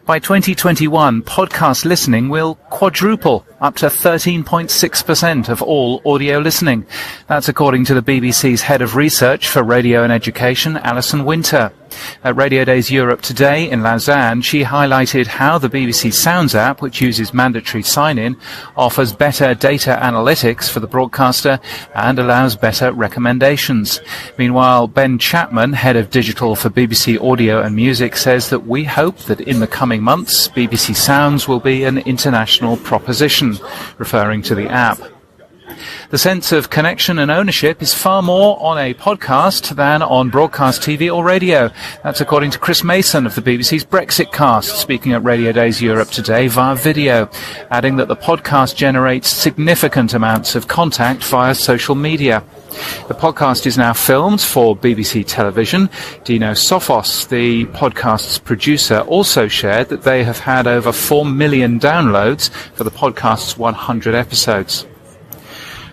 By 2021, podcast listening will quadruple, up to 13.6% of all audio listening. That's according to the BBC's head of research for radio and education, Alison Winter. At Radio Days Europe today in Lausanne, she highlighted how the BBC Sounds app, which uses mandatory sign-in, offers better data analytics for the broadcaster and allows better recommendations. Meanwhile, Ben Chapman, head of digital for BBC Audio and Music, says that we hope that in the coming months, BBC Sounds will be an international proposition, referring to the app. The sense of connection and ownership is far more on a podcast than on broadcast TV or radio. That's according to Chris Mason of the BBC's Brexit cast, speaking at Radio Days Europe today via video, adding that the podcast generates significant amounts of contact via social media. The podcast is now filmed for BBC Television. Dino Sophos, the podcast's producer, also shared that they have had over 4 million downloads for the podcast's 100 episodes.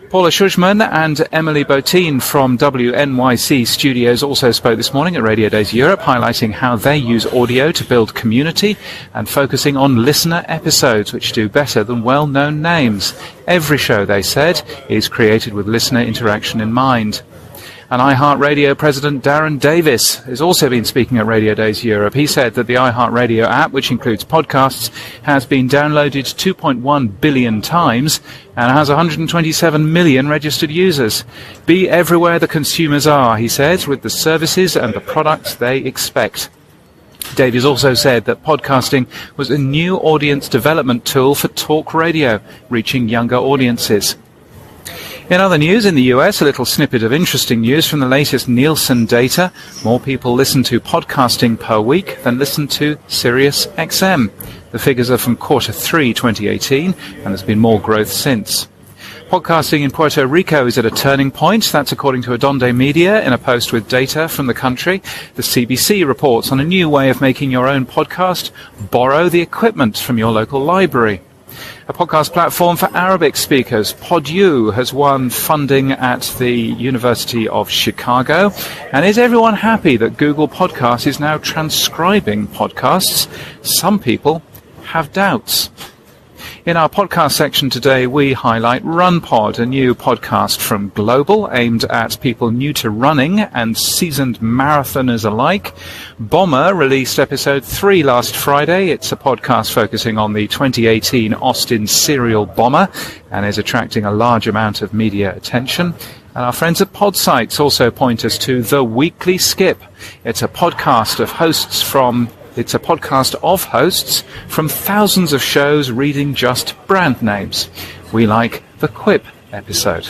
Paula Schuschmann and Emily Botine from WNYC Studios also spoke this morning at Radio Days Europe, highlighting how they use audio to build community and focusing on listener episodes, which do better than well-known names. Every show, they said, is created with listener interaction in mind. And iHeartRadio President Darren Davis has also been speaking at Radio Days Europe. He said that the iHeartRadio app, which includes podcasts, has been downloaded 2.1 billion times and has 127 million registered users. Be everywhere the consumers are, he says, with the services and the products they expect. Davies also said that podcasting was a new audience development tool for talk radio, reaching younger audiences. In other news, in the US, a little snippet of interesting news from the latest Nielsen data. More people listen to podcasting per week than listen to Sirius XM. The figures are from Q3 2018, and there's been more growth since. Podcasting in Puerto Rico is at a turning point. That's according to Adonde Media in a post with data from the country. The CBC reports on a new way of making your own podcast. Borrow the equipment from your local library. A podcast platform for Arabic speakers, podnews, has won funding at the University of Chicago. And is everyone happy that Google Podcasts is now transcribing podcasts? Some people have doubts. In our podcast section today, we highlight RunPod, a new podcast from Global aimed at people new to running and seasoned marathoners alike. Bomber released episode 3 last Friday. It's a podcast focusing on the 2018 Austin serial bomber and is attracting a large amount of media attention. And our friends at Podsites also point us to The Weekly Skip. It's a podcast of hosts from thousands of shows reading just brand names. We like the Quip episode.